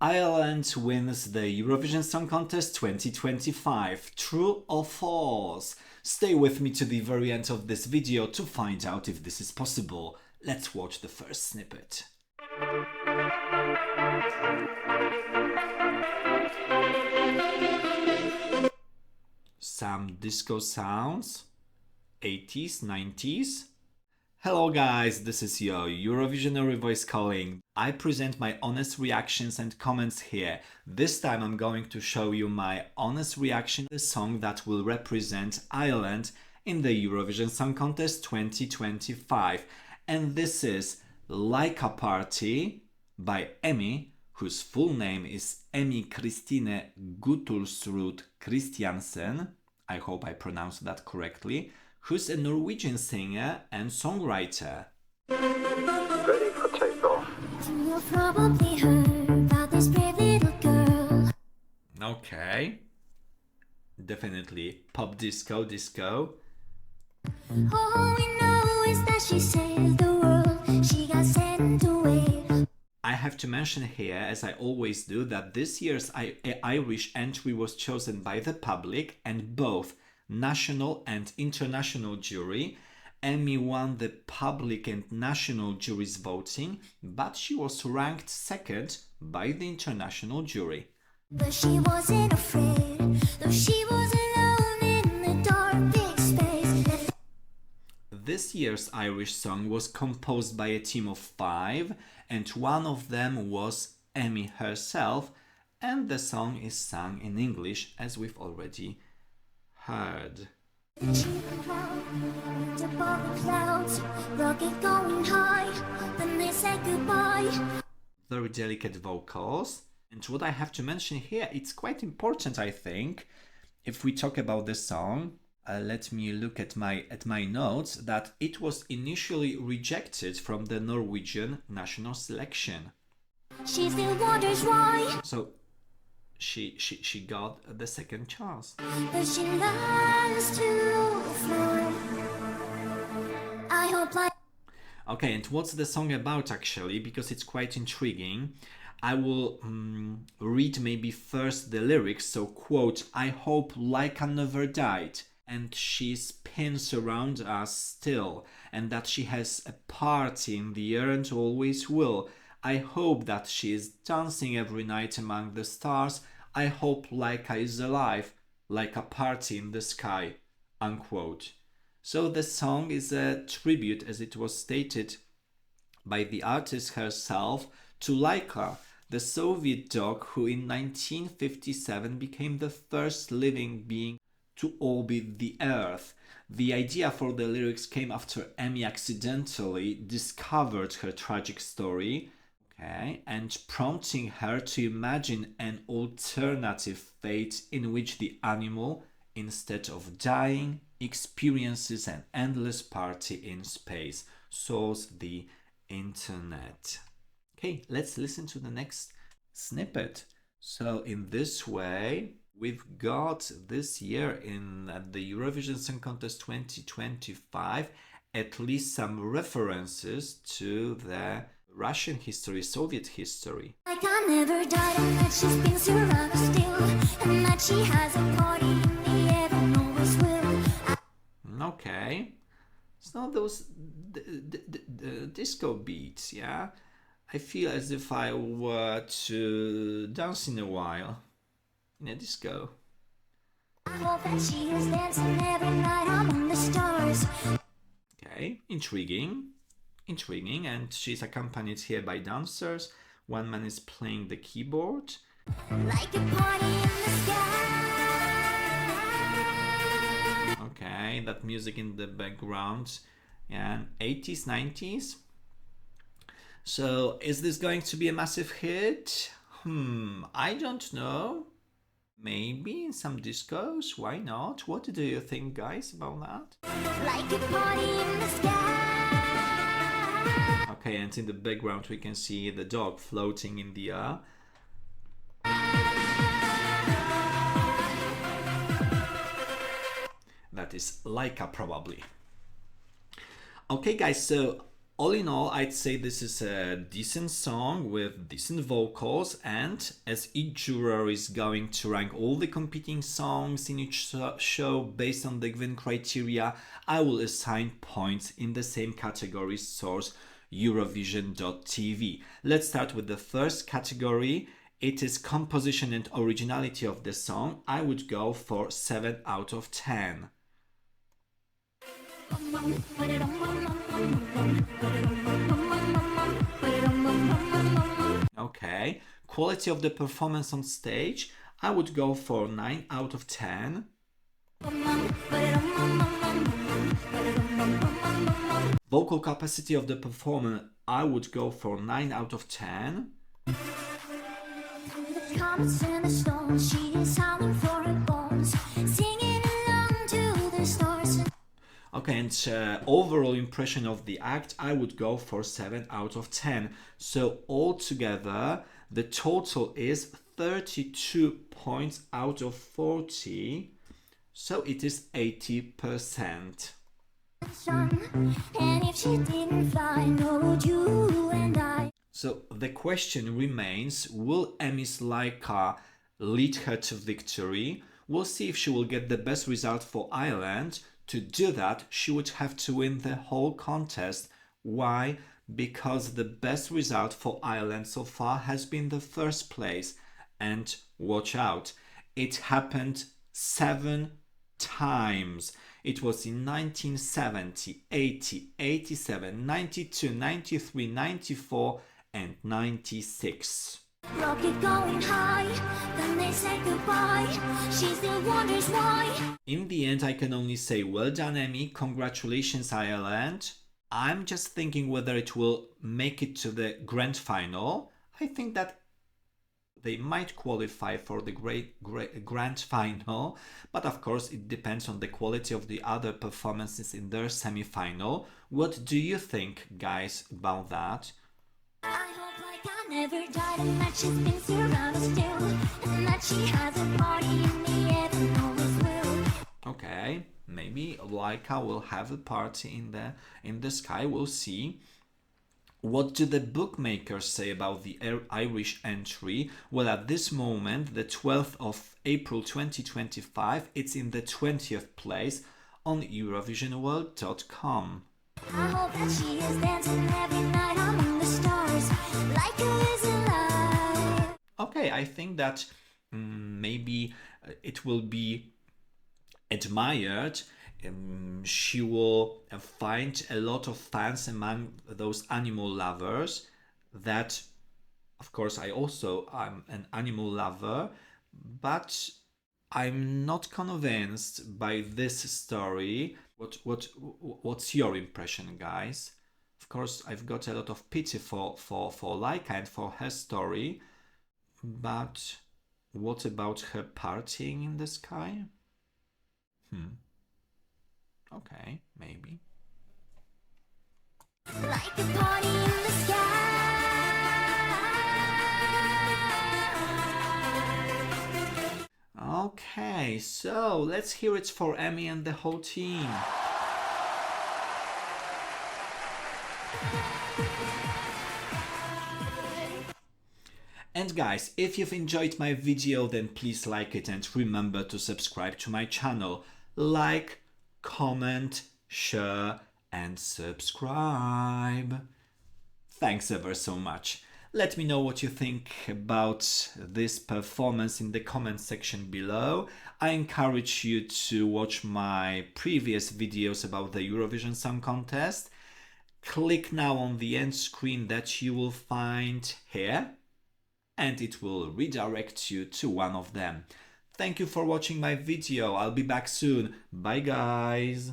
Ireland wins the Eurovision Song Contest 2025. True or false? Stay with me to the very end of this video to find out if this is possible. Let's watch the first snippet. Some disco sounds, 80s, 90s. Hello guys, this is your Eurovisionary voice calling. I present my honest reactions and comments here. This time I'm going to show you my honest reaction to the song that will represent Ireland in the Eurovision Song Contest 2025. And this is Laika Party by Emmy, whose full name is Emmy Kristine Guttormsrud Christiansen. I hope I pronounced that correctly. Who's a Norwegian singer and songwriter. Ready for takeoff. You've probably heard about this brave little girl. Okay. Definitely pop disco. All we know is that she saved the world. She got sent away. I have to mention here, as I always do, that this year's Irish entry was chosen by the public and both national and international jury. Emmy won the public and national juries voting, but she was ranked second by the international jury. But she wasn't afraid, though she was alone in the dark big space. This year's Irish song was composed by a team of 5, and one of them was Emmy herself, and the song is sung in English, as we've already heard. Very delicate vocals, and what I have to mention here, it's quite important, I think, if we talk about the song. Let me look at my notes, that it was initially rejected from the Norwegian national selection. She still wonders why. So she got the second chance. But she learns to fly. I hope like. Okay, and what's the song about actually? Because it's quite intriguing. I will read maybe first the lyrics. So, quote, I hope Laika never died, and she spins around us still, and that she has a party in the air and always will. I hope that she is dancing every night among the stars. I hope Laika is alive, like a party in the sky, unquote. So the song is a tribute, as it was stated by the artist herself, to Laika, the Soviet dog who in 1957 became the first living being to orbit the Earth. The idea for the lyrics came after Emmy accidentally discovered her tragic story, and prompting her to imagine an alternative fate in which the animal, instead of dying, experiences an endless party in space, soars the internet. Okay, let's listen to the next snippet. So in this way, we've got this year in the Eurovision Song Contest 2025 at least some references to the Russian history, Soviet history. Laika never died, and that she spins around still, and that she has a party in the air and always will. Okay, it's not those disco beats, yeah? I feel as if I were to dance in a while in a disco. I hope that she is dancing every night among the stars. Okay, intriguing, and she's accompanied here by dancers. One man is playing the keyboard. Like a party in the sky. Okay, that music in the background, yeah, 80s, 90s. So, is this going to be a massive hit? I don't know. Maybe in some discos, why not? What do you think, guys, about that? Like a party in the sky. Okay, and in the background we can see the dog floating in the air. That is Laika, probably. Okay, guys, so All in all, I'd say this is a decent song with decent vocals, and as each juror is going to rank all the competing songs in each show based on the given criteria, I will assign points in the same category source Eurovision.tv. Let's start with the first category. It is composition and originality of the song. I would go for 7 out of 10. Okay, quality of the performance on stage, I would go for 9 out of 10. Vocal capacity of the performer, I would go for 9 out of 10. Okay, and overall impression of the act, I would go for 7 out of 10. So altogether, the total is 32 points out of 40. So it is 80%. So the question remains, will Emmy's Laika lead her to victory? We'll see if she will get the best result for Ireland. To do that, she would have to win the whole contest. Why? Because the best result for Ireland so far has been the first place. And watch out, it happened 7 times. It was in 1970, 80, 87, 92, 93, 94 and 96. Rocket going high, then they say goodbye. She still wonders why. In the end, I can only say well done, Emmy. Congratulations, Ireland. I'm just thinking whether it will make it to the grand final. I think that they might qualify for the grand final, but of course it depends on the quality of the other performances in their semi-final. What do you think, guys, about that? I hope like I never died and that she's been surrounded still, and that she has a party in the heaven always will. Okay, maybe Laika will have a party in the sky. We'll see. What do the bookmakers say about the Irish entry? Well, at this moment, the 12th of April 2025, it's in the 20th place on eurovisionworld.com. I hope that she is dancing every night among the stars, like is alive. Okay, I think that maybe it will be admired. She will find a lot of fans among those animal lovers. That, of course, I'm an animal lover, but I'm not convinced by this story. What's your impression, guys? Of course, I've got a lot of pity for Laika and for her story, but what about her partying in the sky? Okay, maybe. Like a party in the sky. Okay, so let's hear it for Emmy and the whole team. And guys, if you've enjoyed my video, then please like it and remember to subscribe to my channel. Like, comment, share and subscribe. Thanks ever so much. Let me know what you think about this performance in the comment section below. I encourage you to watch my previous videos about the Eurovision Song Contest. Click now on the end screen that you will find here, and it will redirect you to one of them. Thank you for watching my video. I'll be back soon. Bye guys.